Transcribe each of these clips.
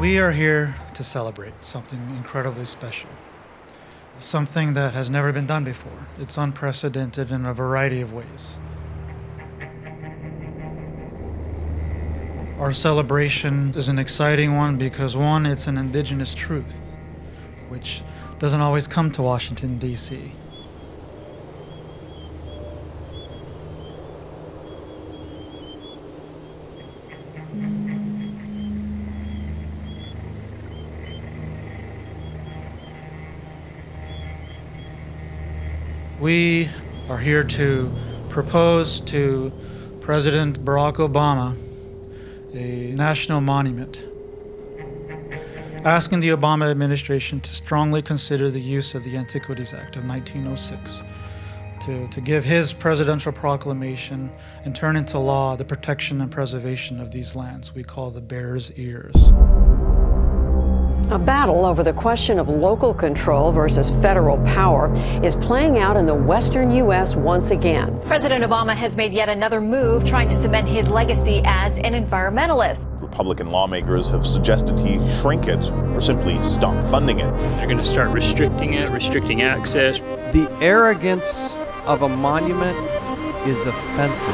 We are here to celebrate something incredibly special. Something that has never been done before. It's unprecedented in a variety of ways. Our celebration is an exciting one because, one, it's an indigenous truth, which doesn't always come to Washington, D.C. We are here to propose to President Barack Obama a national monument, asking the Obama administration to strongly consider the use of the Antiquities Act of 1906 to give his presidential proclamation and turn into law the protection and preservation of these lands we call the Bears' Ears. A battle over the question of local control versus federal power is playing out in the western U.S. once again. President Obama has made yet another move trying to cement his legacy as an environmentalist. Republican lawmakers have suggested he shrink it or simply stop funding it. They're going to start restricting it, restricting access. The arrogance of a monument is offensive.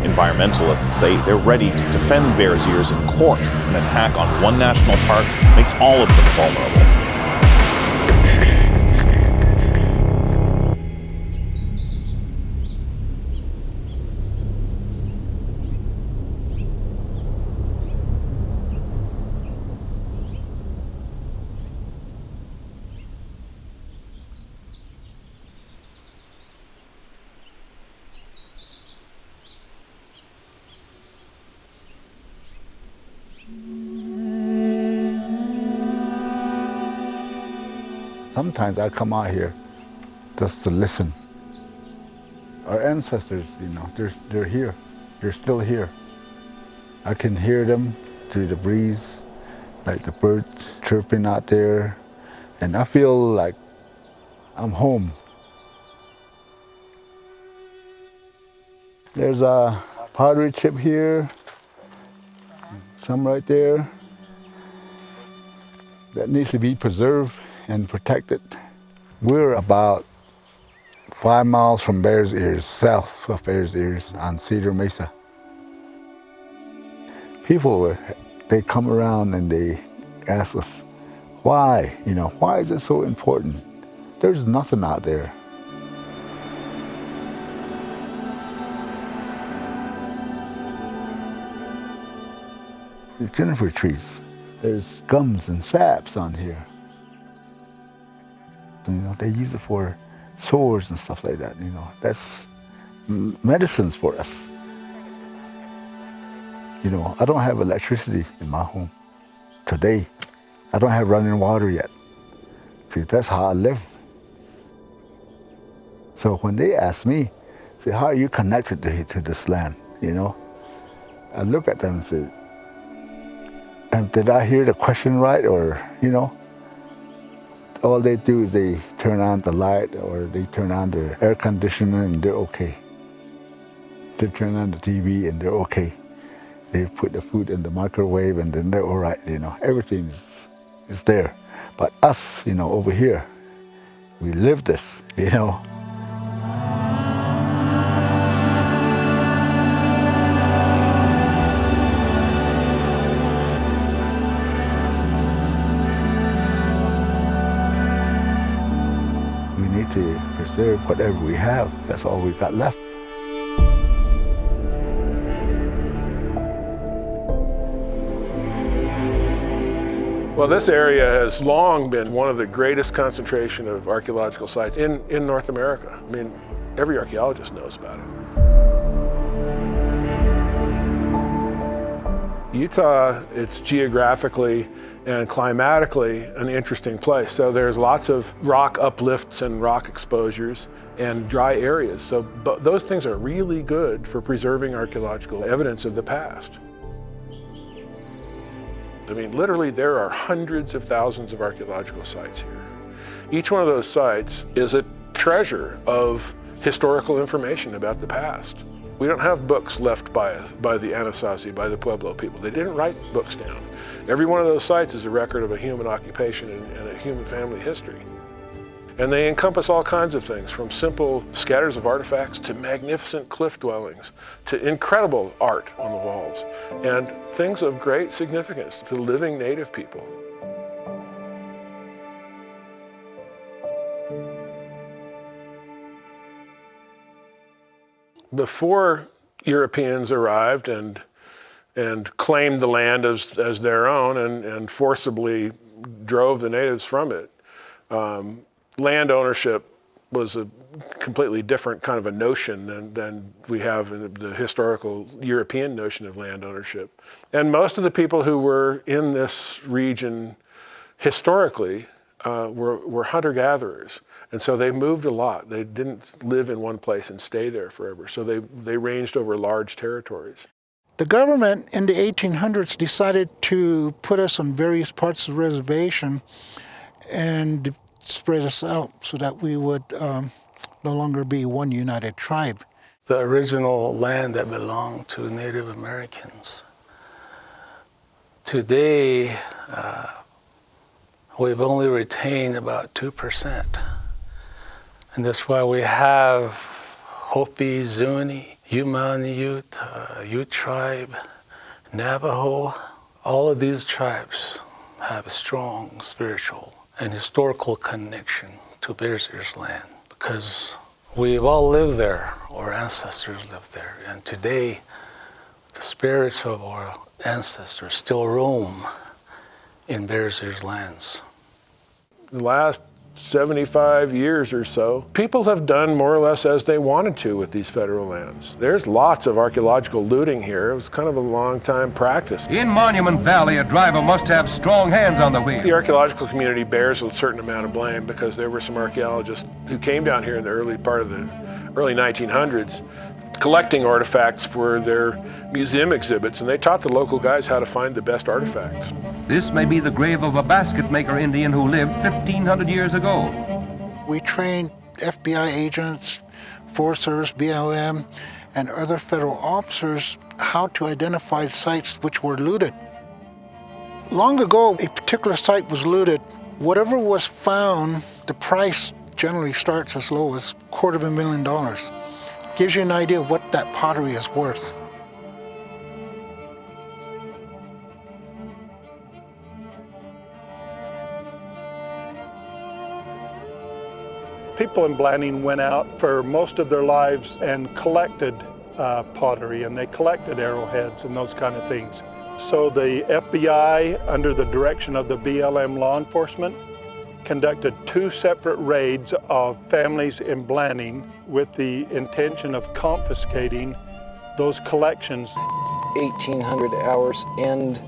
Environmentalists say they're ready to defend Bears' Ears in court. An attack on one national park makes all of them vulnerable. Sometimes I come out here just to listen. Our ancestors, they're here. They're still here. I can hear them through the breeze, like the birds chirping out there, and I feel like I'm home. There's a pottery chip here, some right there, that needs to be preserved and protected. We're about 5 miles from Bears' Ears, south of Bears' Ears on Cedar Mesa. People, they come around and they ask us, why? Why is it so important? There's nothing out there. The juniper trees, there's gums and saps on here. They use it for sores and stuff like that. That's medicines for us. I don't have electricity in my home today. I don't have running water yet. See, that's how I live. So when they ask me, say, how are you connected to this land? I look at them and say, did I hear the question right? Or, all they do is they turn on the light or they turn on their air conditioner and they're okay. They turn on the TV and they're okay. They put the food in the microwave and then they're all right, Everything is there. But us, over here, we live this, to preserve whatever we have. That's all we got left. Well, this area has long been one of the greatest concentration of archaeological sites in North America. I mean, every archaeologist knows about it. Utah, it's geographically and climatically an interesting place. So there's lots of rock uplifts and rock exposures and dry areas. So those things are really good for preserving archaeological evidence of the past. I mean, literally there are hundreds of thousands of archaeological sites here. Each one of those sites is a treasure of historical information about the past. We don't have books left by the Anasazi, by the Pueblo people. They didn't write books down. Every one of those sites is a record of a human occupation and a human family history. And they encompass all kinds of things, from simple scatters of artifacts to magnificent cliff dwellings, to incredible art on the walls, and things of great significance to living native people. Before Europeans arrived and claimed the land as their own and forcibly drove the natives from it, land ownership was a completely different kind of a notion than we have in the historical European notion of land ownership. And most of the people who were in this region historically were hunter-gatherers. And so they moved a lot. They didn't live in one place and stay there forever. So they ranged over large territories. The government in the 1800s decided to put us on various parts of the reservation and spread us out so that we would no longer be one united tribe. The original land that belonged to Native Americans. Today, we've only retained about 2%. And that's why we have Hopi, Zuni, Yumani Ute, Ute tribe, Navajo. All of these tribes have a strong spiritual and historical connection to Bears Ears land because we've all lived there, our ancestors lived there, and today the spirits of our ancestors still roam in Bears Ears lands. The last 75 years or so, people have done more or less as they wanted to with these federal lands. There's lots of archaeological looting here. It was kind of a long time practice. In Monument Valley, a driver must have strong hands on the wheel. The archaeological community bears a certain amount of blame because there were some archaeologists who came down here in the early part of the early 1900s collecting artifacts for their museum exhibits, and they taught the local guys how to find the best artifacts. This may be the grave of a basket maker Indian who lived 1,500 years ago. We trained FBI agents, Forest Service, BLM, and other federal officers how to identify sites which were looted. Long ago, a particular site was looted. Whatever was found, the price generally starts as low as $250,000. Gives you an idea of what that pottery is worth. People in Blanding went out for most of their lives and collected pottery, and they collected arrowheads and those kind of things. So the FBI, under the direction of the BLM law enforcement, conducted 2 separate raids of families in Blanding with the intention of confiscating those collections. 1,800 hours and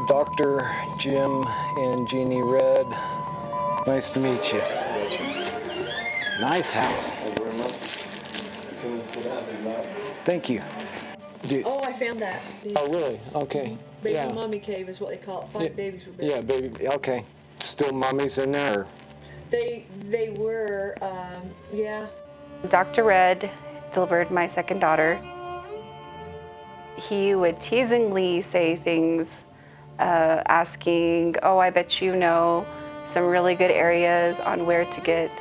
Dr. Jim and Jeannie Red. Nice to meet you. Nice house. Thank you very much. Thank you. Oh, I found that. Oh, really? Okay. Baby mummy cave is what they call it. 5 babies were buried. Yeah, baby. Okay. Still mummies in there? They were, yeah. Dr. Red delivered my second daughter. He would teasingly say things, asking, oh, I bet you know some really good areas on where to get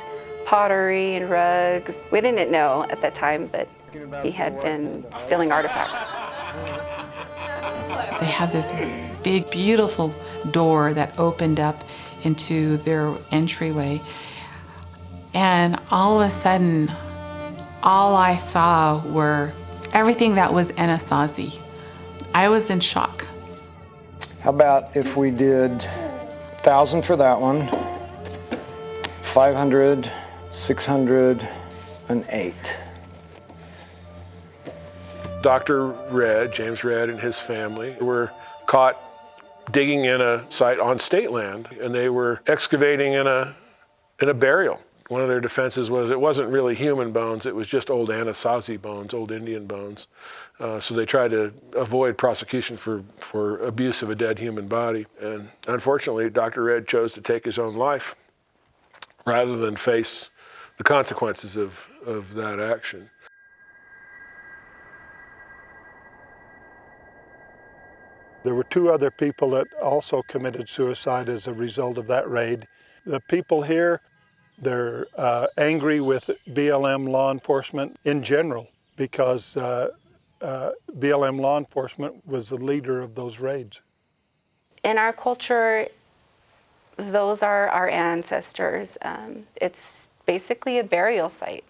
pottery and rugs. We didn't know at that time that he had been stealing artifacts. They had this big, beautiful door that opened up into their entryway. And all of a sudden, all I saw were everything that was Anasazi. I was in shock. How about if we did 1,000 for that one, 500, 600, and 8. Dr. Red, James Red, and his family were caught digging in a site on state land, and they were excavating in a burial. One of their defenses was it wasn't really human bones, it was just old Anasazi bones, old Indian bones. So they tried to avoid prosecution for abuse of a dead human body. And unfortunately, Dr. Red chose to take his own life rather than face the consequences of that action. There were 2 other people that also committed suicide as a result of that raid. The people here, they're angry with BLM law enforcement in general because BLM law enforcement was the leader of those raids. In our culture, those are our ancestors. It's basically a burial site.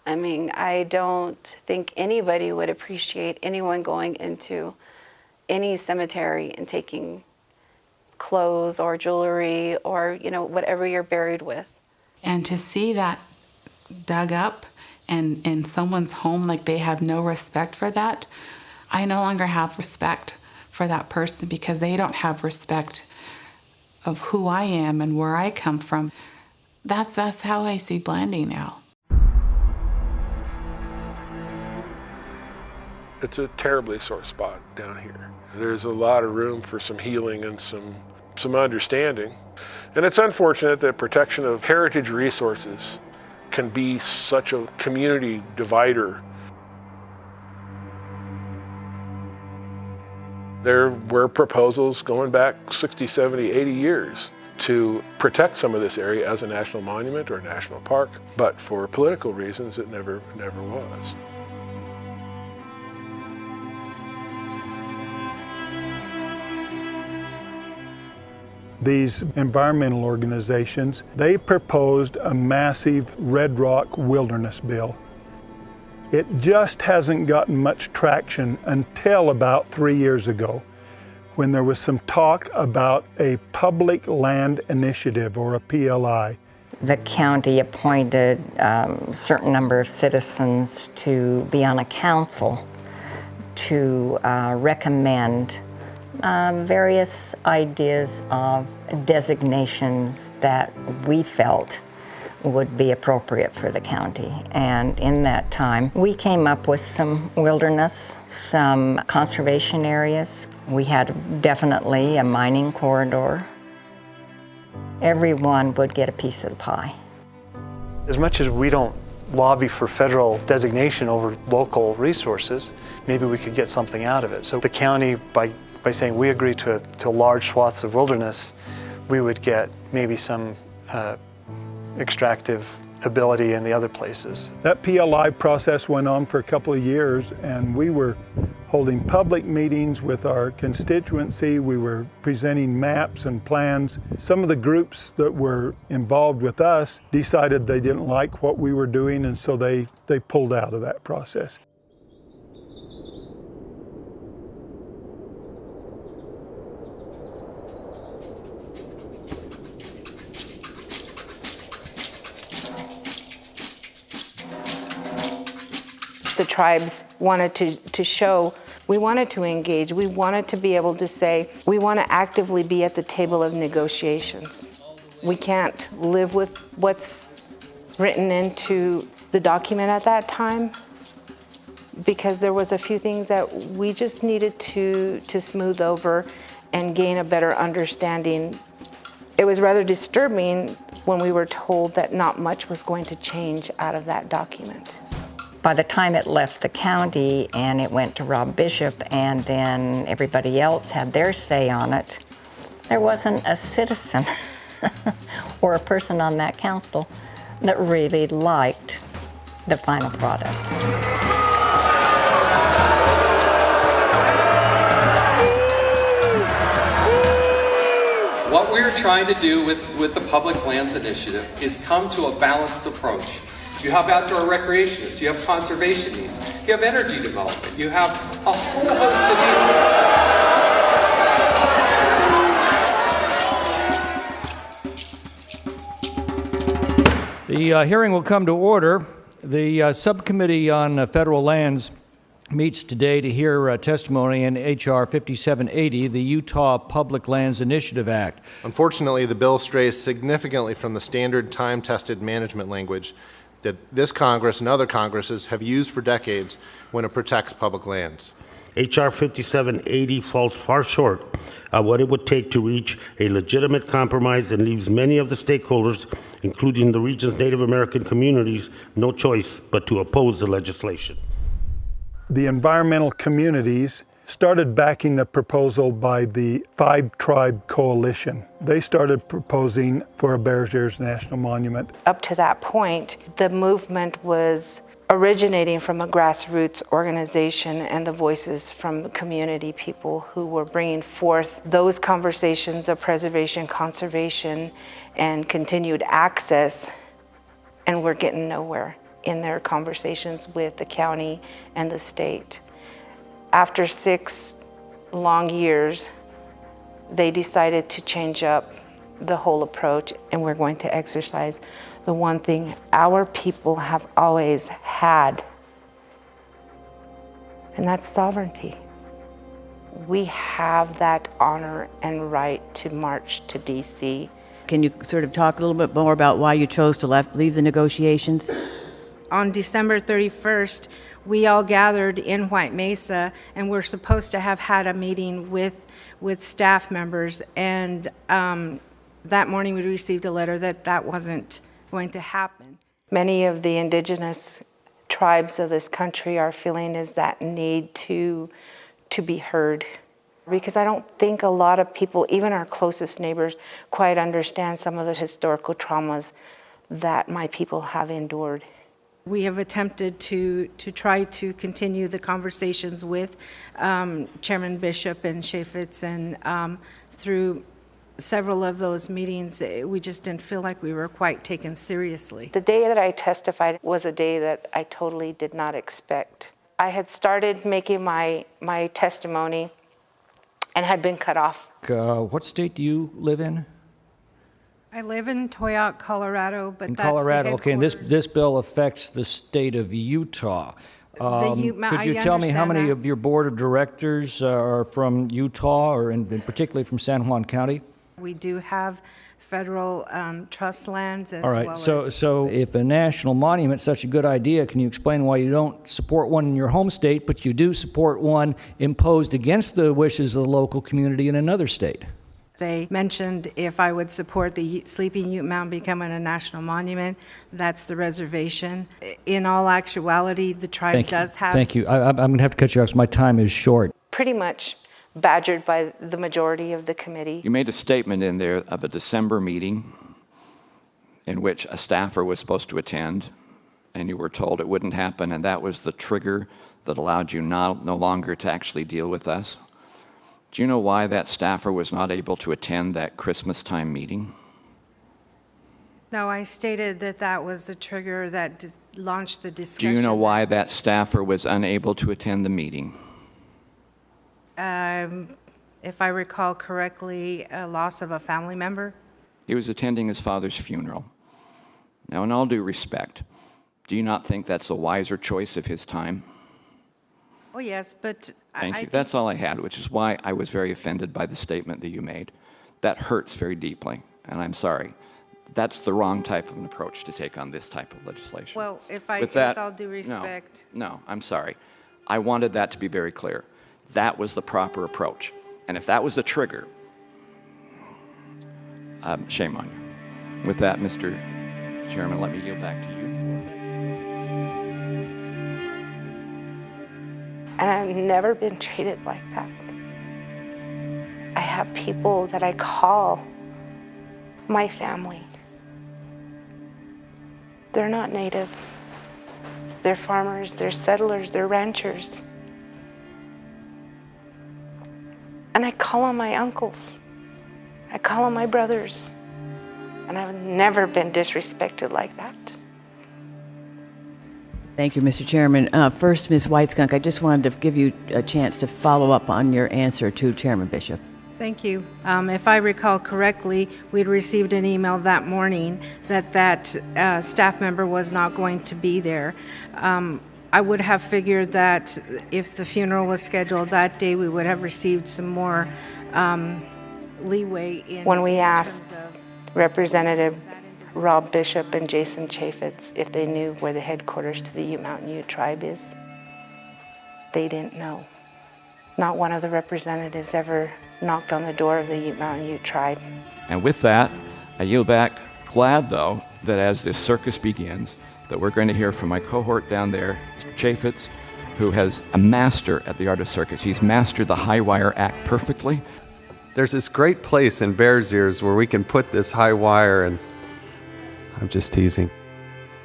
I mean, I don't think anybody would appreciate anyone going into any cemetery and taking clothes or jewelry or, whatever you're buried with. And to see that dug up and in someone's home, like they have no respect for that, I no longer have respect for that person because they don't have respect of who I am and where I come from. That's how I see Blanding now. It's a terribly sore spot down here. There's a lot of room for some healing and some understanding. And it's unfortunate that protection of heritage resources can be such a community divider. There were proposals going back 60, 70, 80 years to protect some of this area as a national monument or a national park, but for political reasons it never was. These environmental organizations, they proposed a massive Red Rock wilderness bill. It just hasn't gotten much traction until about 3 years ago, when there was some talk about a public land initiative, or a PLI. The county appointed a certain number of citizens to be on a council to recommend various ideas of designations that we felt would be appropriate for the county. And in that time, we came up with some wilderness, some conservation areas. We had definitely a mining corridor. Everyone would get a piece of the pie. As much as we don't lobby for federal designation over local resources, maybe we could get something out of it. So the county, by saying we agree to large swaths of wilderness, we would get maybe some extractive ability in the other places. That PLI process went on for a couple of years, and we were holding public meetings with our constituency. We were presenting maps and plans. Some of the groups that were involved with us decided they didn't like what we were doing, and so they pulled out of that process. The tribes wanted to show, we wanted to engage, we wanted to be able to say, we want to actively be at the table of negotiations. We can't live with what's written into the document at that time, because there was a few things that we just needed to smooth over and gain a better understanding. It was rather disturbing when we were told that not much was going to change out of that document. By the time it left the county and it went to Rob Bishop, and then everybody else had their say on it, there wasn't a citizen or a person on that council that really liked the final product. What we're trying to do with the Public Lands Initiative is come to a balanced approach. You have outdoor recreationists, you have conservation needs, you have energy development, you have a whole host of needs. The hearing will come to order. The Subcommittee on Federal Lands meets today to hear testimony in H.R. 5780, the Utah Public Lands Initiative Act. Unfortunately, the bill strays significantly from the standard time-tested management language that this Congress and other Congresses have used for decades when it protects public lands. H.R. 5780 falls far short of what it would take to reach a legitimate compromise and leaves many of the stakeholders, including the region's Native American communities, no choice but to oppose the legislation. The environmental communities started backing the proposal by the 5-tribe coalition. They started proposing for a Bears Ears National Monument. Up to that point, the movement was originating from a grassroots organization and the voices from community people who were bringing forth those conversations of preservation, conservation, and continued access, and we're getting nowhere in their conversations with the county and the state. After 6 long years, they decided to change up the whole approach, and we're going to exercise the one thing our people have always had, and that's sovereignty. We have that honor and right to march to DC. Can you sort of talk a little bit more about why you chose to leave the negotiations? On December 31st, we all gathered in White Mesa, and we're supposed to have had a meeting with staff members, and that morning we received a letter that wasn't going to happen. Many of the indigenous tribes of this country are feeling is that need to be heard, because I don't think a lot of people, even our closest neighbors, quite understand some of the historical traumas that my people have endured. We have attempted to try to continue the conversations with Chairman Bishop and Chaffetz, and through several of those meetings, we just didn't feel like we were quite taken seriously. The day that I testified was a day that I totally did not expect. I had started making my testimony and had been cut off. What state do you live in? I live in Toyoak, Colorado, but In that's Colorado, the okay, and this bill affects the state of Utah. Could you tell me how many of your board of directors are from Utah, or and particularly from San Juan County? We do have federal trust lands as All right, well so if a national monument's such a good idea, can you explain why you don't support one in your home state, but you do support one imposed against the wishes of the local community in another state? They mentioned if I would support the Sleeping Ute Mound becoming a national monument. That's the reservation. In all actuality, the tribe does have... Thank you. I'm going to have to cut you off because my time is short. Pretty much badgered by the majority of the committee. You made a statement in there of a December meeting in which a staffer was supposed to attend, and you were told it wouldn't happen, and that was the trigger that allowed you no longer to actually deal with us. Do you know why that staffer was not able to attend that Christmas time meeting? No, I stated that was the trigger that launched the discussion. Do you know why that staffer was unable to attend the meeting? If I recall correctly, a loss of a family member. He was attending his father's funeral. Now, in all due respect, do you not think that's a wiser choice of his time? Oh, yes, but... Thank you. That's all I had, which is why I was very offended by the statement that you made. That hurts very deeply, and I'm sorry. That's the wrong type of an approach to take on this type of legislation. Well, with all due respect... No, I'm sorry. I wanted that to be very clear. That was the proper approach. And if that was a trigger, shame on you. With that, Mr. Chairman, let me yield back to you. And I've never been treated like that. I have people that I call my family. They're not native. They're farmers, they're settlers, they're ranchers. And I call on my uncles. I call on my brothers. And I've never been disrespected like that. Thank you, Mr. Chairman. First, Ms. Whiteskunk, I just wanted to give you a chance to follow up on your answer to Chairman Bishop. Thank you. If I recall correctly, we'd received an email that morning that staff member was not going to be there. I would have figured that if the funeral was scheduled that day, we would have received some more leeway in... When we asked Representative Rob Bishop and Jason Chaffetz if they knew where the headquarters to the Ute Mountain Ute tribe is, they didn't know. Not one of the representatives ever knocked on the door of the Ute Mountain Ute tribe. And with that, I yield back, glad though that as this circus begins, that we're going to hear from my cohort down there, Mr. Chaffetz, who has a master at the art of circus. He's mastered the high wire act perfectly. There's this great place in Bears Ears where we can put this high wire, and I'm just teasing.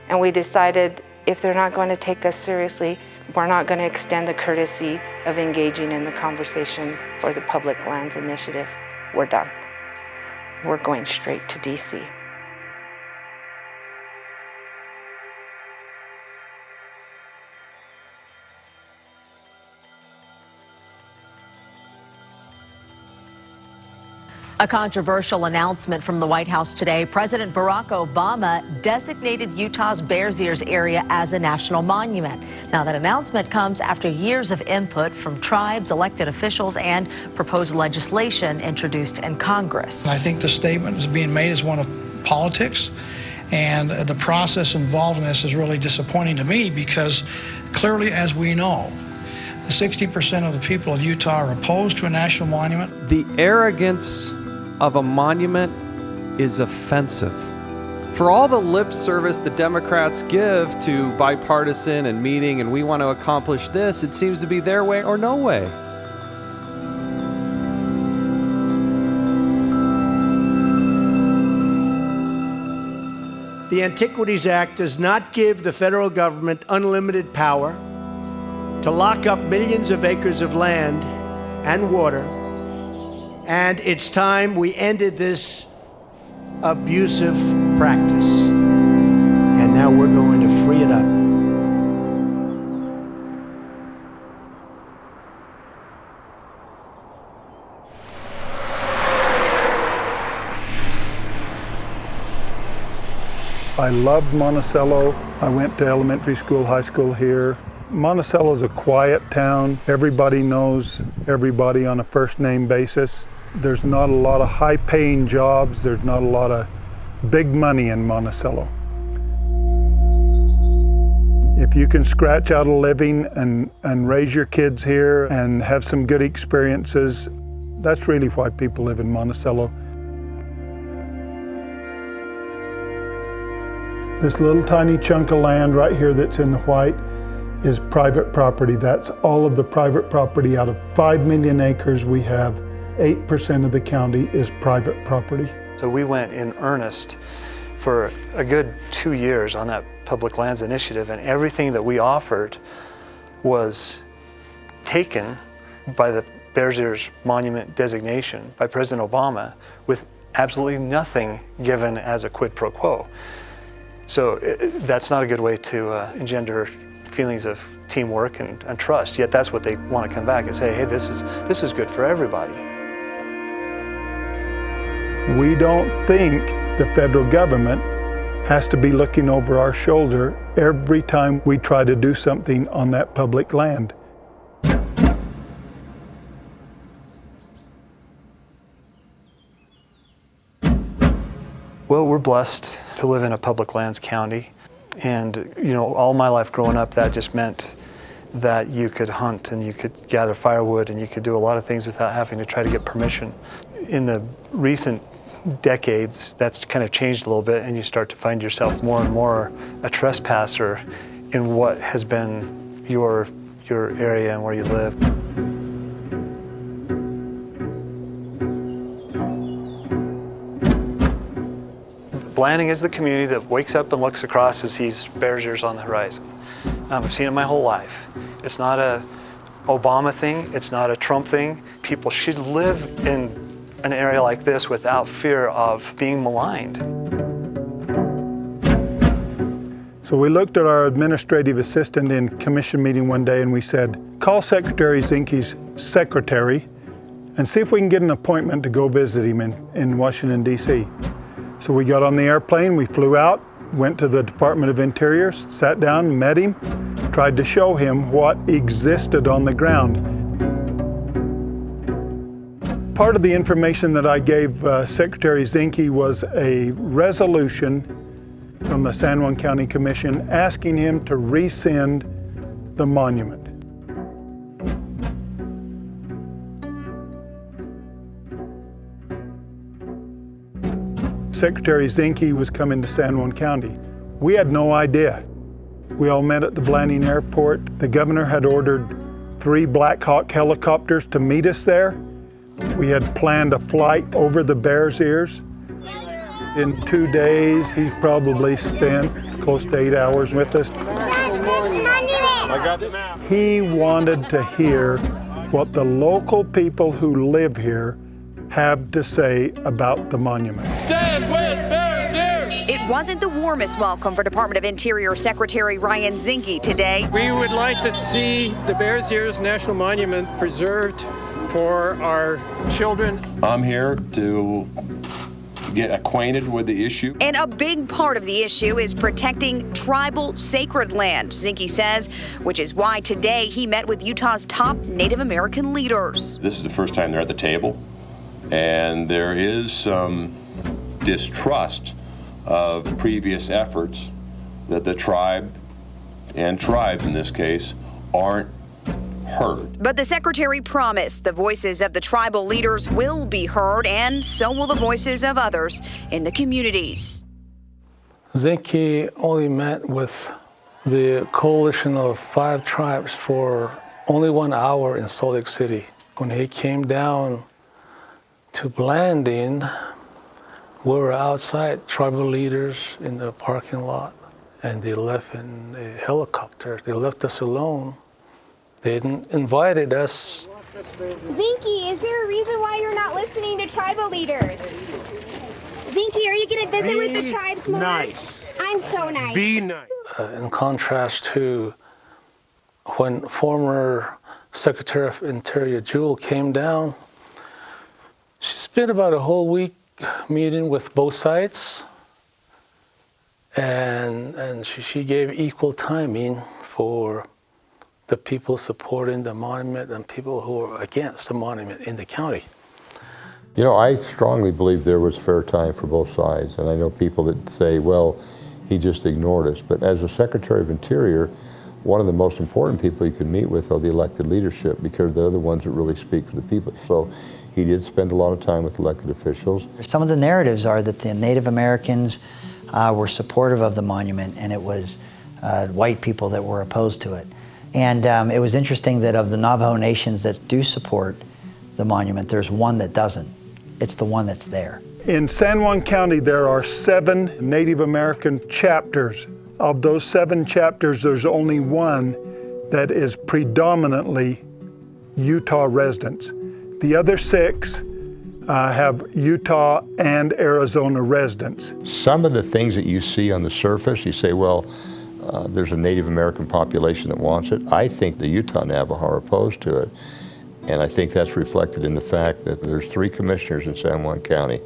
And we decided if they're not going to take us seriously, we're not going to extend the courtesy of engaging in the conversation for the Public Lands Initiative. We're done. We're going straight to DC. A controversial announcement from the White House today. President Barack Obama designated Utah's Bears Ears area as a national monument. Now, that announcement comes after years of input from tribes, elected officials, and proposed legislation introduced in Congress. I think the statement is being made is one of politics, and the process involved in this is really disappointing to me because clearly, as we know, 60% of the people of Utah are opposed to a national monument. The arrogance of a monument is offensive. For all the lip service the Democrats give to bipartisan and meeting and we want to accomplish this, it seems to be their way or no way. The Antiquities Act does not give the federal government unlimited power to lock up millions of acres of land and water, and it's time we ended this abusive practice. And now we're going to free it up. I loved Monticello. I went to elementary school, high school here. Monticello is a quiet town. Everybody knows everybody on a first name basis. There's not a lot of high paying jobs. There's not a lot of big money in Monticello. If you can scratch out a living and raise your kids here and have some good experiences, that's really why people live in Monticello. This little tiny chunk of land right here that's in the white is private property. That's all of the private property. Out of 5 million acres we have, 8% of the county is private property. So we went in earnest for a good 2 years on that Public Lands Initiative, and everything that we offered was taken by the Bears Ears Monument designation by President Obama with absolutely nothing given as a quid pro quo. So that's not a good way to engender feelings of teamwork and trust, yet that's what they want to come back and say, hey, this is good for everybody. We don't think the federal government has to be looking over our shoulder every time we try to do something on that public land. Well, we're blessed to live in a public lands county. And, you know, all my life growing up, that just meant that you could hunt and you could gather firewood and you could do a lot of things without having to try to get permission. In the recent decades, that's kind of changed a little bit, and you start to find yourself more and more a trespasser in what has been your area and where you live. Blanding is the community that wakes up and looks across and sees Bears Ears on the horizon. I've seen it my whole life. It's not a Obama thing, it's not a Trump thing. People should live in an area like this without fear of being maligned. So we looked at our administrative assistant in commission meeting one day and we said, call Secretary Zinke's secretary and see if we can get an appointment to go visit him in Washington, D.C. So we got on the airplane, we flew out, went to the Department of Interior, sat down, met him, tried to show him what existed on the ground. Part of the information that I gave Secretary Zinke was a resolution from the San Juan County Commission asking him to rescind the monument. Secretary Zinke was coming to San Juan County. We had no idea. We all met at the Blanding Airport. The governor had ordered 3 Black Hawk helicopters to meet us there. We had planned a flight over the Bears Ears. In 2 days, he's probably spent close to 8 hours with us. He wanted to hear what the local people who live here have to say about the monument. Stand with Bears Ears! It wasn't the warmest welcome for Department of Interior Secretary Ryan Zinke today. We would like to see the Bears Ears National Monument preserved for our children. I'm here to get acquainted with the issue. And a big part of the issue is protecting tribal sacred land, Zinke says, which is why today he met with Utah's top Native American leaders. This is the first time they're at the table, and there is some distrust of previous efforts that the tribe, and tribes in this case, aren't heard. But the secretary promised the voices of the tribal leaders will be heard, and so will the voices of others in the communities. Zinke only met with the coalition of 5 tribes for only 1 hour in Salt Lake City. When he came down to Blanding, we were outside, tribal leaders in the parking lot, and they left in a helicopter. They left us alone. They invited us. Zinke, is there a reason why you're not listening to tribal leaders? Zinke, are you going to visit with the tribes more? Nice. I'm so nice. Be nice. In contrast to when former Secretary of Interior Jewell came down, she spent about a whole week meeting with both sides, and she gave equal timing for the people supporting the monument and people who are against the monument in the county. You know, I strongly believe there was fair time for both sides, and I know people that say, well, he just ignored us. But as the Secretary of Interior, one of the most important people you can meet with are the elected leadership, because they're the ones that really speak for the people. So he did spend a lot of time with elected officials. Some of the narratives are that the Native Americans were supportive of the monument, and it was white people that were opposed to it. And it was interesting that of the Navajo nations that do support the monument, there's one that doesn't. It's the one that's there. In San Juan County, there are 7 Native American chapters. Of those 7 chapters, there's only one that is predominantly Utah residents. The other 6 have Utah and Arizona residents. Some of the things that you see on the surface, you say, well, there's a Native American population that wants it. I think the Utah Navajo are opposed to it. And I think that's reflected in the fact that there's 3 commissioners in San Juan County.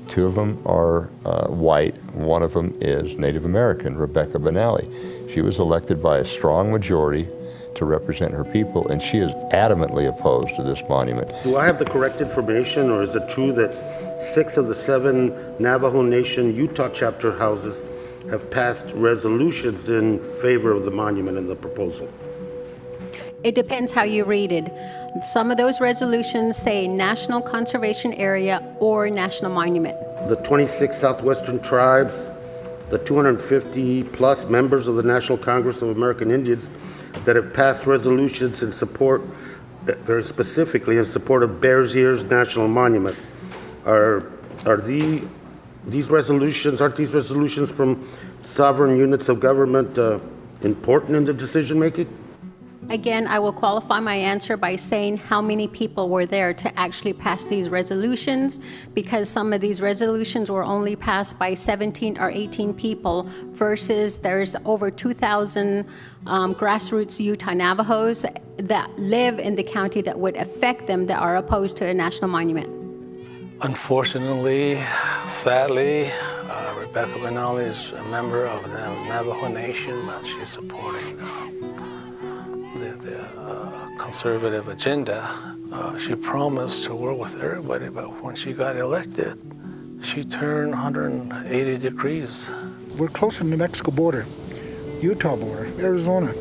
2 of them are white, one of them is Native American, Rebecca Benally. She was elected by a strong majority to represent her people, and she is adamantly opposed to this monument. Do I have the correct information, or is it true that 6 of the 7 Navajo Nation Utah chapter houses have passed resolutions in favor of the monument and the proposal? It depends how you read it. Some of those resolutions say National Conservation Area or National Monument. The 26 Southwestern tribes, the 250 plus members of the National Congress of American Indians that have passed resolutions in support, very specifically in support of Bears Ears National Monument. Aren't these resolutions from sovereign units of government important in the decision making? Again, I will qualify my answer by saying how many people were there to actually pass these resolutions, because some of these resolutions were only passed by 17 or 18 people versus there's over 2,000 grassroots Utah Navajos that live in the county that would affect them that are opposed to a national monument. Unfortunately, sadly, Rebecca Benally is a member of the Navajo Nation, but she's supporting the conservative agenda. She promised to work with everybody, but when she got elected, she turned 180 degrees. We're close to the Mexico border, Utah border, Arizona.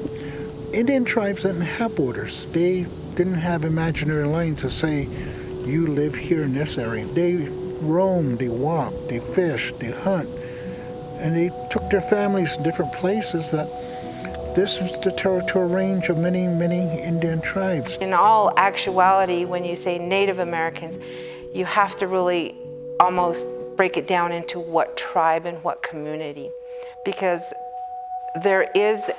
Indian tribes didn't have borders. They didn't have imaginary lines to say, you live here in this area. They roamed, they walked, they fished, they hunt, and they took their families to different places that This is the territorial range of many, many Indian tribes. In all actuality, when you say Native Americans, you have to really almost break it down into what tribe and what community, because there is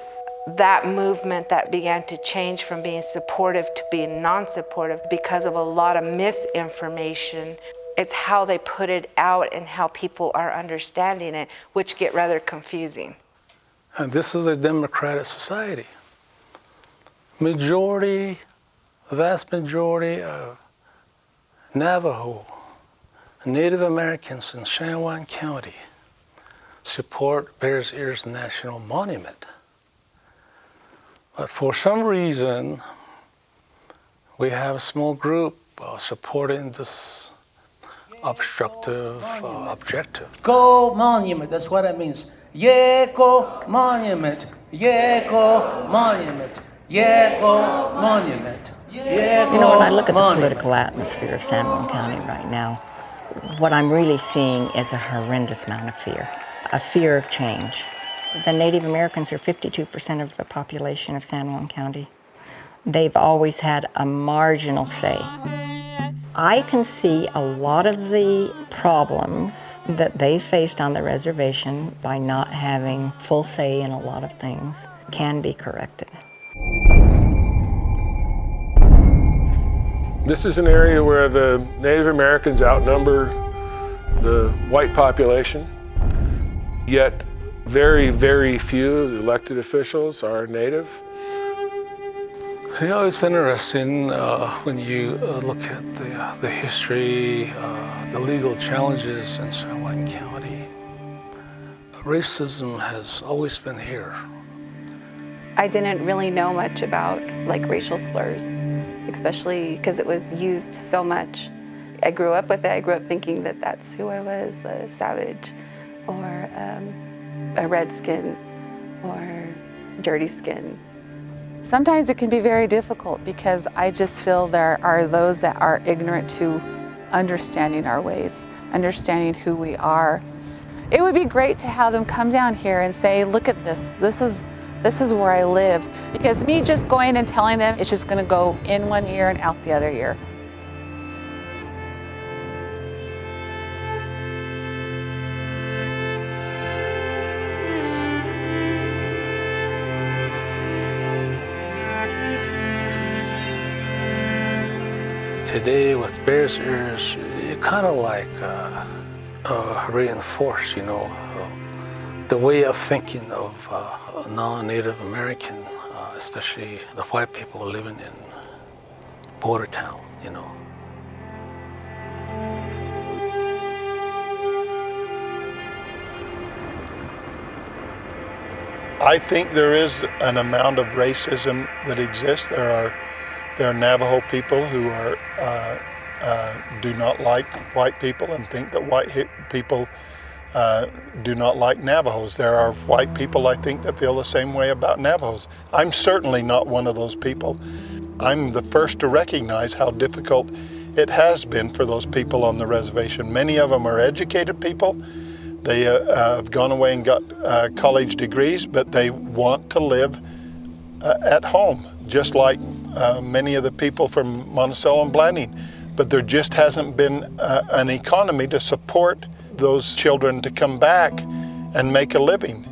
that movement that began to change from being supportive to being non-supportive because of a lot of misinformation. It's how they put it out and how people are understanding it, which get rather confusing. And this is a democratic society. Vast majority of Navajo, Native Americans in San Juan County support Bears Ears National Monument. But for some reason, we have a small group supporting this obstructive objective. Go monument, that's what it means. Yeah, go monument. Yeah, go monument. Yeah, go monument. Yeah, go You know, when I look at the monument. political atmosphere of San Juan County right now, what I'm really seeing is a horrendous amount of fear, a fear of change. The Native Americans are 52% of the population of San Juan County. They've always had a marginal say. I can see a lot of the problems that they faced on the reservation by not having full say in a lot of things can be corrected. This is an area where the Native Americans outnumber the white population, yet very, very few elected officials are Native. You know, it's interesting when you look at the history, the legal challenges in San Juan County. Racism has always been here. I didn't really know much about racial slurs, especially because it was used so much. I grew up with it. I grew up thinking that that's who I was, a savage or a redskin or dirty skin. Sometimes it can be very difficult because I just feel there are those that are ignorant to understanding our ways, understanding who we are. It would be great to have them come down here and say, look at this. This is where I live. Because me just going and telling them, it's just going to go in one ear and out the other ear. Today with Bears Ears, you kind of reinforce, the way of thinking of non-Native American, especially the white people living in border town, I think there is an amount of racism that exists. There are Navajo people who do not like white people and think that white people do not like Navajos. There are white people, I think, that feel the same way about Navajos. I'm certainly not one of those people. I'm the first to recognize how difficult it has been for those people on the reservation. Many of them are educated people. They have gone away and got college degrees, but they want to live at home, just like many of the people from Monticello and Blanding. But there just hasn't been an economy to support those children to come back and make a living.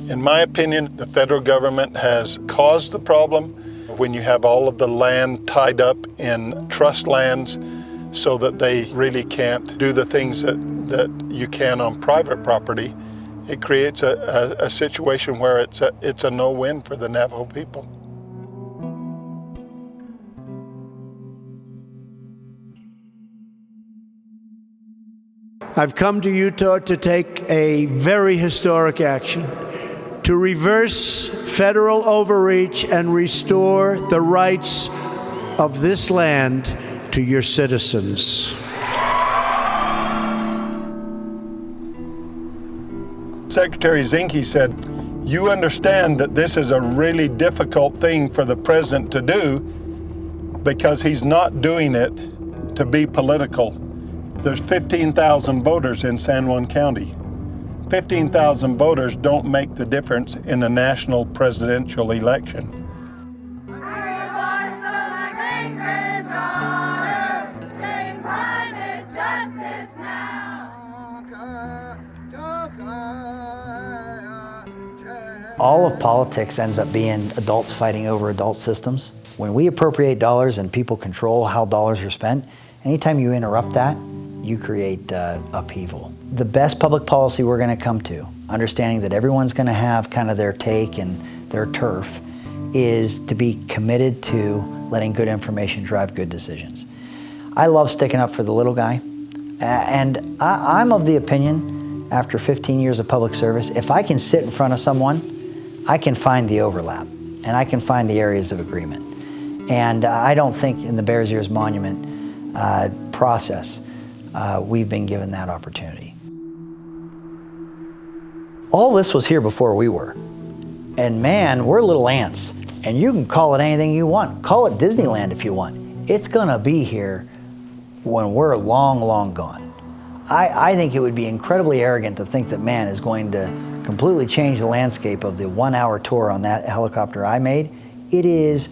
In my opinion, the federal government has caused the problem when you have all of the land tied up in trust lands so that they really can't do the things that you can on private property. It creates a situation where it's a no-win for the Navajo people. I've come to Utah to take a very historic action, to reverse federal overreach and restore the rights of this land to your citizens. Secretary Zinke said, you understand that this is a really difficult thing for the president to do because he's not doing it to be political. There's 15,000 voters in San Juan County. 15,000 voters don't make the difference in a national presidential election. All of politics ends up being adults fighting over adult systems. When we appropriate dollars and people control how dollars are spent, anytime you interrupt that, you create upheaval. The best public policy we're going to come to, understanding that everyone's going to have kind of their take and their turf, is to be committed to letting good information drive good decisions. I love sticking up for the little guy, and I'm of the opinion, after 15 years of public service, if I can sit in front of someone, I can find the overlap, and I can find the areas of agreement. And I don't think in the Bears Ears Monument process, we've been given that opportunity. All this was here before we were. And man, we're little ants. And you can call it anything you want. Call it Disneyland if you want. It's gonna be here when we're long, long gone. I think it would be incredibly arrogant to think that man is going to completely change the landscape of the 1 hour tour on that helicopter I made. It is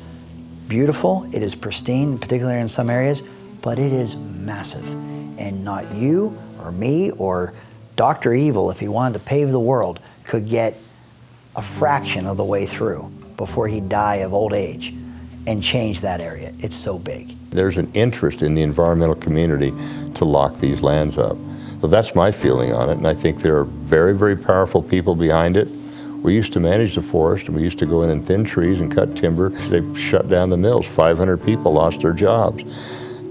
beautiful, it is pristine, particularly in some areas, but it is massive. And not you or me or Dr. Evil, if he wanted to pave the world, could get a fraction of the way through before he'd die of old age and change that area. It's so big. There's an interest in the environmental community to lock these lands up. So that's my feeling on it, and I think there are very, very powerful people behind it. We used to manage the forest, and we used to go in and thin trees and cut timber. They shut down the mills. 500 people lost their jobs.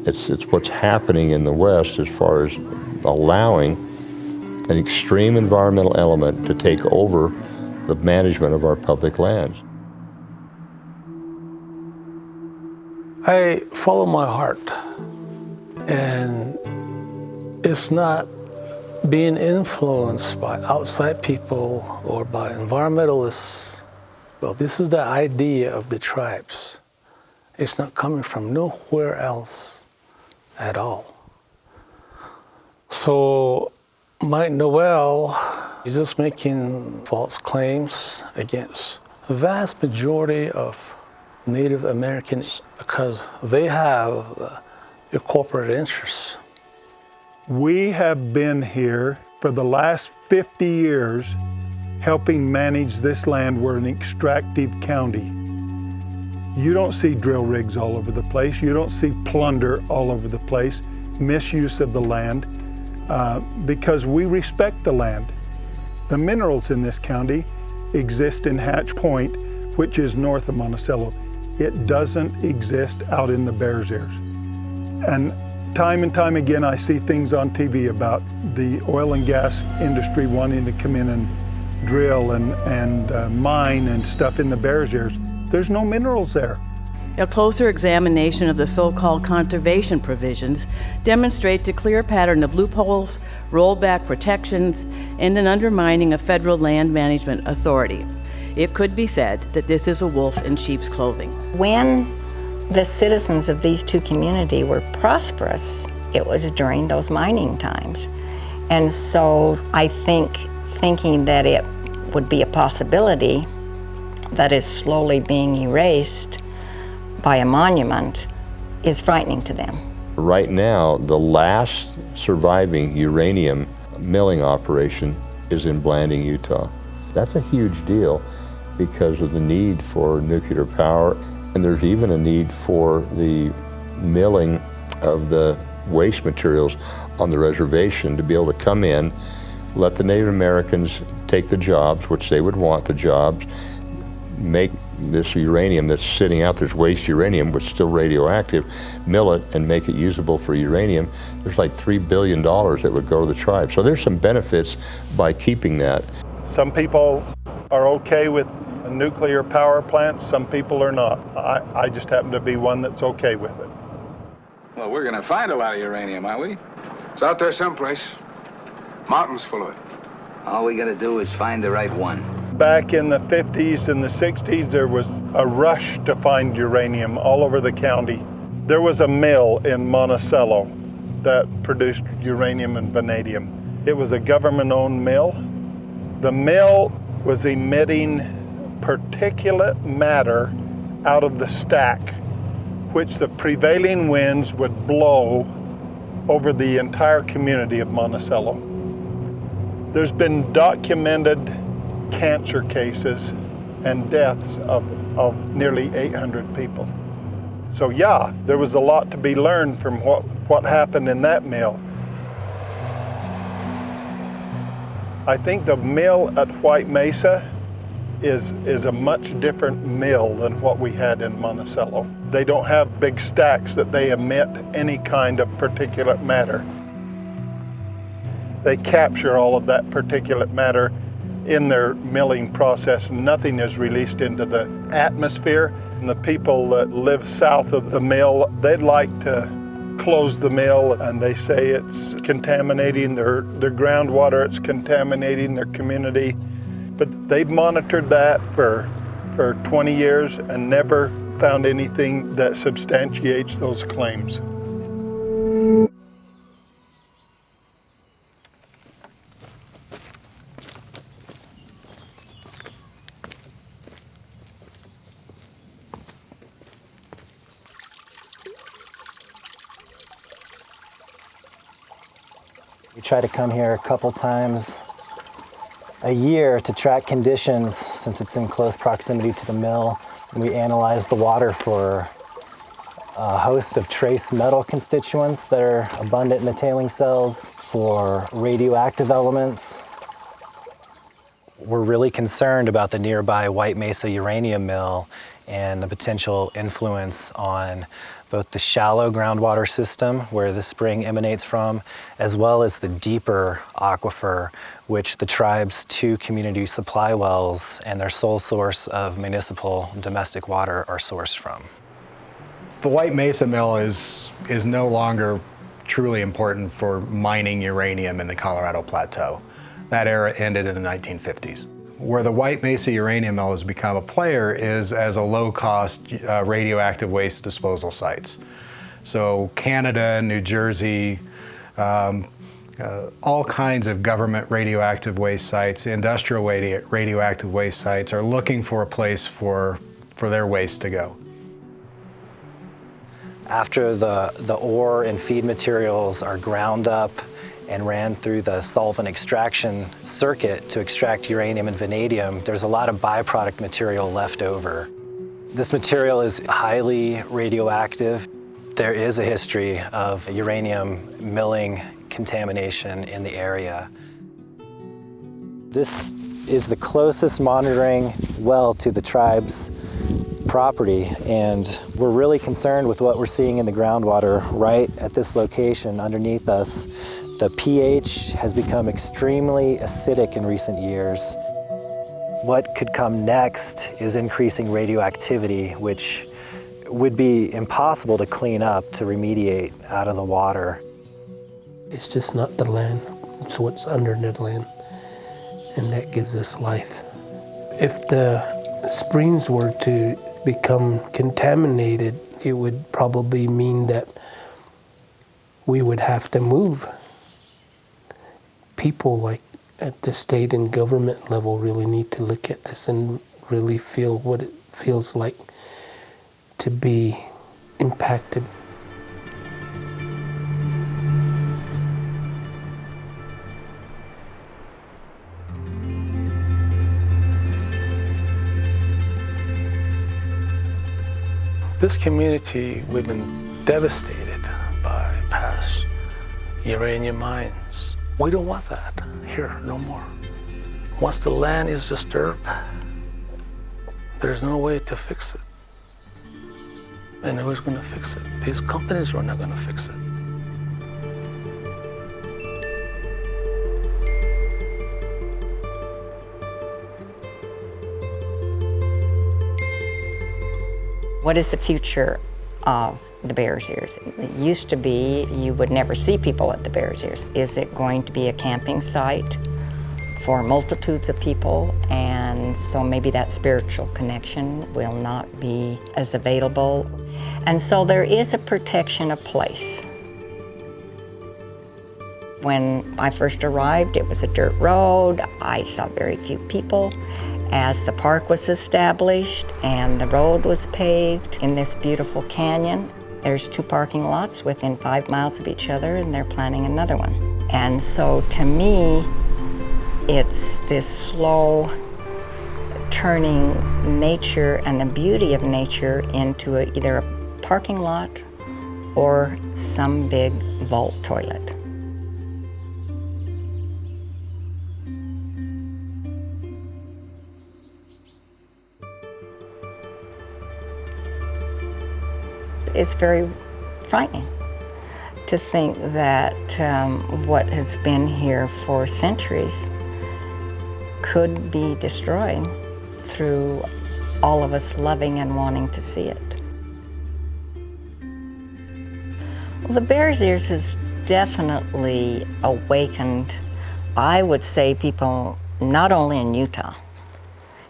It's what's happening in the West as far as allowing an extreme environmental element to take over the management of our public lands. I follow my heart, and it's not being influenced by outside people or by environmentalists. Well, this is the idea of the tribes. It's not coming from nowhere else at all. So Mike Noel is just making false claims against the vast majority of Native Americans because they have their corporate interests. We have been here for the last 50 years helping manage this land. We're an extractive county. You don't see drill rigs all over the place. You don't see plunder all over the place, misuse of the land, because we respect the land. The minerals in this county exist in Hatch Point, which is north of Monticello. It doesn't exist out in the Bears Ears. And time again, I see things on TV about the oil and gas industry wanting to come in and drill and mine and stuff in the Bears Ears. There's no minerals there. A closer examination of the so-called conservation provisions demonstrates a clear pattern of loopholes, rollback protections, and an undermining of federal land management authority. It could be said that this is a wolf in sheep's clothing. When the citizens of these two communities were prosperous, it was during those mining times. And so I think thinking that it would be a possibility that is slowly being erased by a monument is frightening to them. Right now, the last surviving uranium milling operation is in Blanding, Utah. That's a huge deal because of the need for nuclear power, and there's even a need for the milling of the waste materials on the reservation to be able to come in, let the Native Americans take the jobs, which they would want the jobs, make this uranium that's sitting out, this waste uranium, which is still radioactive, mill it and make it usable for uranium. There's like $3 billion that would go to the tribe. So there's some benefits by keeping that. Some people are okay with a nuclear power plant, some people are not. I just happen to be one that's okay with it. Well, we're gonna find a lot of uranium, aren't we? It's out there someplace. Mountains full of it. All we gotta do is find the right one. Back in the 50s and the 60s, there was a rush to find uranium all over the county. There was a mill in Monticello that produced uranium and vanadium. It was a government-owned mill. The mill was emitting particulate matter out of the stack, which the prevailing winds would blow over the entire community of Monticello. There's been documented cancer cases and deaths of nearly 800 people. So yeah, there was a lot to be learned from what happened in that mill. I think the mill at White Mesa is a much different mill than what we had in Monticello. They don't have big stacks that they emit any kind of particulate matter. They capture all of that particulate matter in their milling process. Nothing is released into the atmosphere. And the people that live south of the mill, they'd like to close the mill, and they say it's contaminating their groundwater, it's contaminating their community. But they've monitored that for 20 years and never found anything that substantiates those claims. We try to come here a couple times a year to track conditions since it's in close proximity to the mill. And we analyze the water for a host of trace metal constituents that are abundant in the tailing cells, for radioactive elements. We're really concerned about the nearby White Mesa uranium mill and the potential influence on both the shallow groundwater system, where the spring emanates from, as well as the deeper aquifer, which the tribe's 2 community supply wells and their sole source of municipal domestic water are sourced from. The White Mesa mill is no longer truly important for mining uranium in the Colorado Plateau. That era ended in the 1950s. Where the White Mesa uranium mill has become a player is as a low-cost radioactive waste disposal sites. So Canada, New Jersey, all kinds of government radioactive waste sites, industrial radioactive waste sites are looking for a place for their waste to go. After the ore and feed materials are ground up and ran through the solvent extraction circuit to extract uranium and vanadium, there's a lot of byproduct material left over. This material is highly radioactive. There is a history of uranium milling contamination in the area. This is the closest monitoring well to the tribe's property, and we're really concerned with what we're seeing in the groundwater right at this location underneath us. The pH has become extremely acidic in recent years. What could come next is increasing radioactivity, which would be impossible to clean up, to remediate out of the water. It's just not the land, it's what's under the land, and that gives us life. If the springs were to become contaminated, it would probably mean that we would have to move. People like at the state and government level really need to look at this and really feel what it feels like to be impacted. This community, we've been devastated by past uranium mines. We don't want that here no more. Once the land is disturbed, there's no way to fix it. And who's going to fix it? These companies are not going to fix it. What is the future of the Bears Ears? It used to be you would never see people at the Bears Ears. Is it going to be a camping site for multitudes of people? And so maybe that spiritual connection will not be as available. And so there is a protection of place. When I first arrived, it was a dirt road. I saw very few people. As the park was established and the road was paved in this beautiful canyon, there's 2 parking lots within 5 miles of each other, and they're planning another one. And so to me, it's this slow turning nature and the beauty of nature into either a parking lot or some big vault toilet. It's very frightening to think that what has been here for centuries could be destroyed through all of us loving and wanting to see it. Well, the Bears Ears has definitely awakened, I would say, people not only in Utah,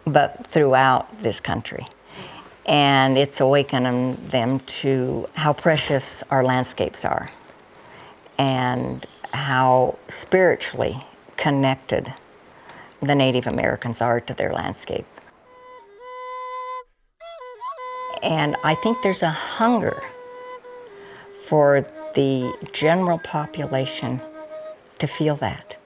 but throughout this country. And it's awakened them to how precious our landscapes are and how spiritually connected the Native Americans are to their landscape. And I think there's a hunger for the general population to feel that.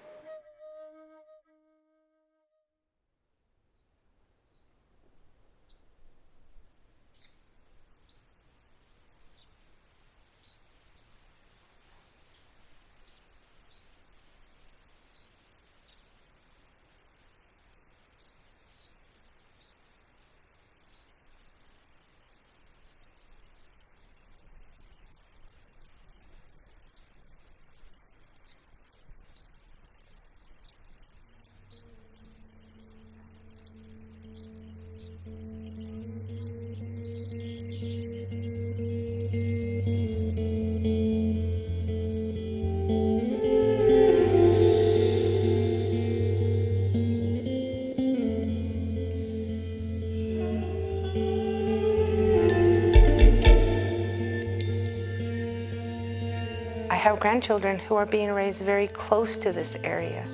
I have grandchildren who are being raised very close to this area.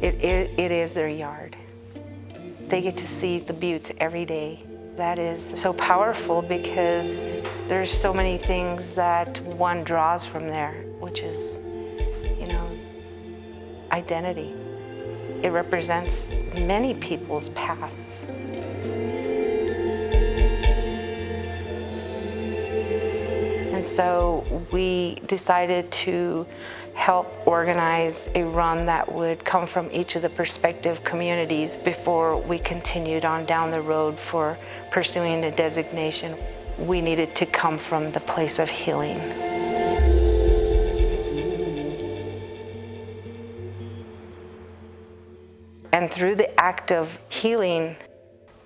It is their yard. They get to see the buttes every day. That is so powerful because there's so many things that one draws from there, which is, identity. It represents many people's pasts. And so we decided to help organize a run that would come from each of the prospective communities before we continued on down the road for pursuing a designation. We needed to come from the place of healing. And through the act of healing,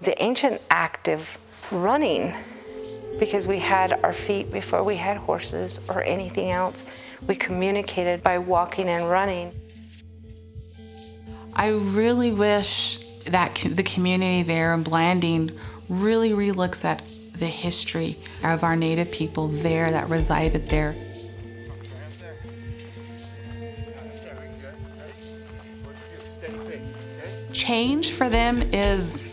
the ancient act of running, because we had our feet before we had horses or anything else, we communicated by walking and running. I really wish that the community there in Blanding really relooks at the history of our Native people there that resided there. Change for them is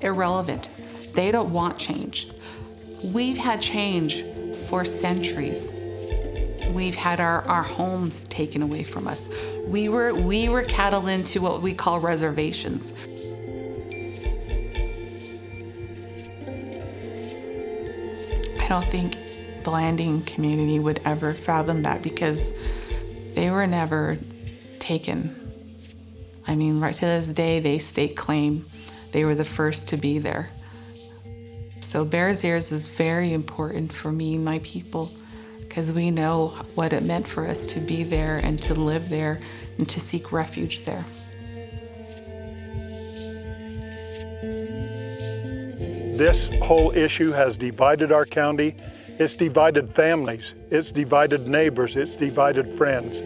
irrelevant. They don't want change. We've had change for centuries. We've had our homes taken away from us. We were cattle into what we call reservations. I don't think Blanding community would ever fathom that because they were never taken. I mean, right to this day, they stake claim. They were the first to be there. So Bears Ears is very important for me and my people because we know what it meant for us to be there and to live there and to seek refuge there. This whole issue has divided our county. It's divided families. It's divided neighbors. It's divided friends.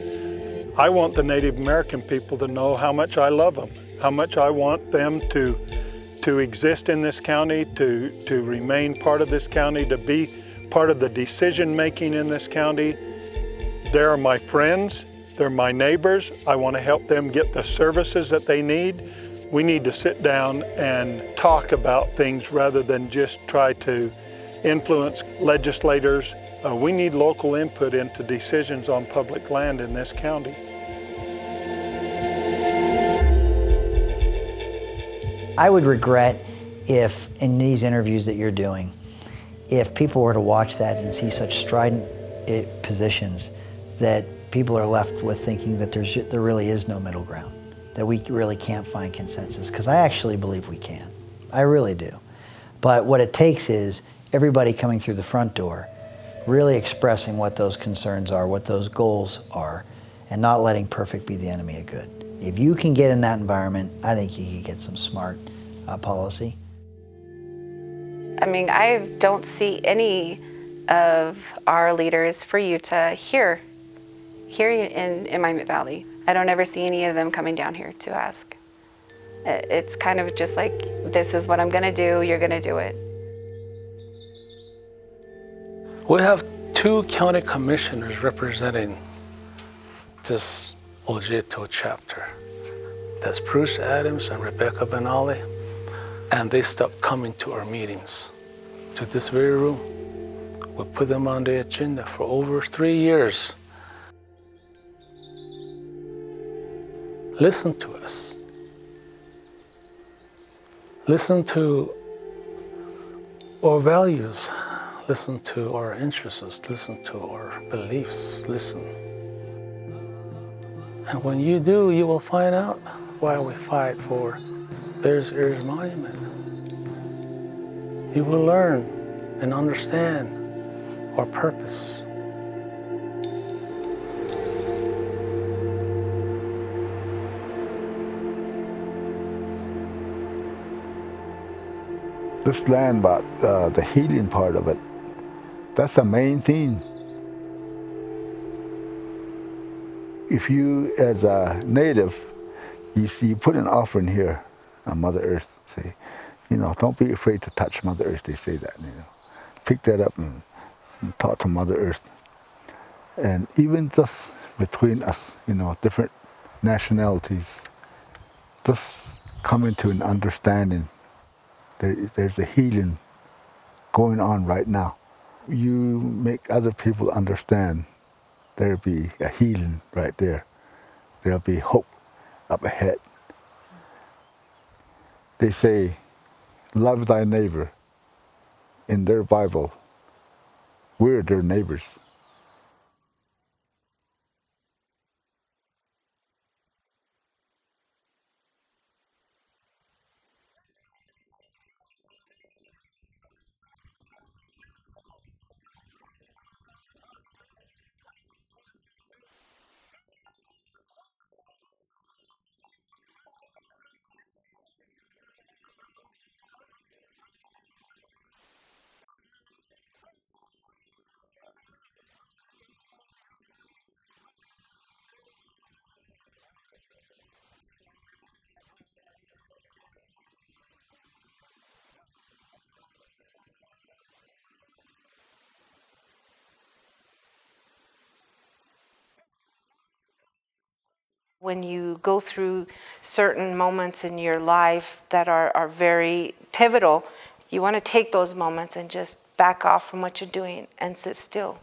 I want the Native American people to know how much I love them, how much I want them to exist in this county, to remain part of this county, to be part of the decision making in this county. They are my friends, they're my neighbors, I want to help them get the services that they need. We need to sit down and talk about things rather than just try to influence legislators. We need local input into decisions on public land in this county. I would regret if, in these interviews that you're doing, if people were to watch that and see such strident positions, that people are left with thinking that there really is no middle ground, that we really can't find consensus, because I actually believe we can. I really do. But what it takes is everybody coming through the front door, really expressing what those concerns are, what those goals are, and not letting perfect be the enemy of good. If you can get in that environment, I think you can get some smart policy. I mean, I don't see any of our leaders for you to hear here in Willamette Valley. I don't ever see any of them coming down here to ask. It's kind of just like, this is what I'm gonna do, you're gonna do it. We have 2 county commissioners representing this Oljeto chapter. That's Bruce Adams and Rebecca Benali. And they stopped coming to our meetings, to this very room. We put them on the agenda for over 3 years. Listen to us. Listen to our values. Listen to our interests. Listen to our beliefs. Listen. And when you do, you will find out why we fight for Bears Ears Monument. You will learn and understand our purpose. This land, about the healing part of it, that's the main thing. If you, as a native, you put an offering here on Mother Earth, say, you know, don't be afraid to touch Mother Earth, they say that, you know. Pick that up and talk to Mother Earth. And even just between us, you know, different nationalities, just coming to an understanding. There's a healing going on right now. You make other people understand, there'll be a healing right there. There'll be hope up ahead. They say, love thy neighbor. In their Bible, we're their neighbors. When you go through certain moments in your life that are very pivotal, you want to take those moments and just back off from what you're doing and sit still.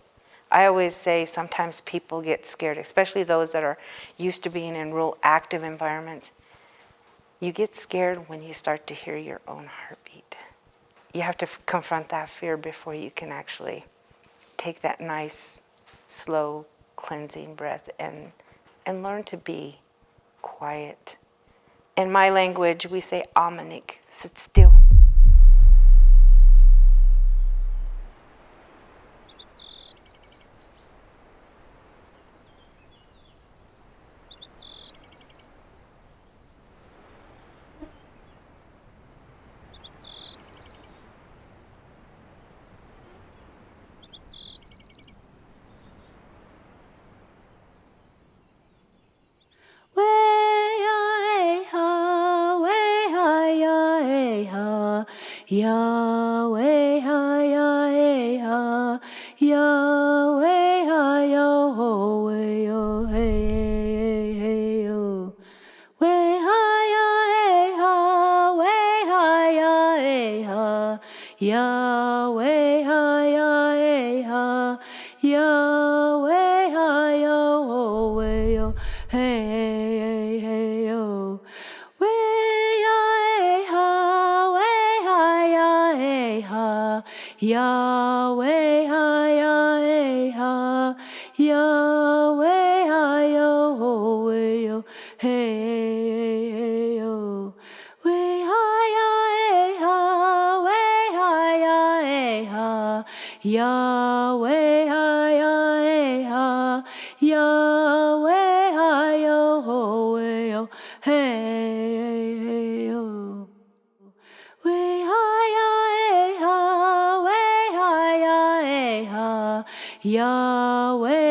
I always say sometimes people get scared, especially those that are used to being in real active environments. You get scared when you start to hear your own heartbeat. You have to confront that fear before you can actually take that nice, slow, cleansing breath and learn to be quiet. In my language, we say Amanik, sit still. Yahweh, Yahweh, Yahweh, Yahweh, Yahweh, Yahweh ha ya eh ha, Yahweh ha yo ho way yo, hey hey hey yo. Way ya eh ha, way ha ya eh ha, Yahweh ha ya eh ha, Yahweh ha yo ho way yo, hey hey hey yo. Way ha ya eh ha, way ha ya eh ha, Yahweh ha ya eh ha, Yahweh ha yo ho way yo, hey hey hey yo. Way ha ya eh ha, way ha ya eh ha, Yahweh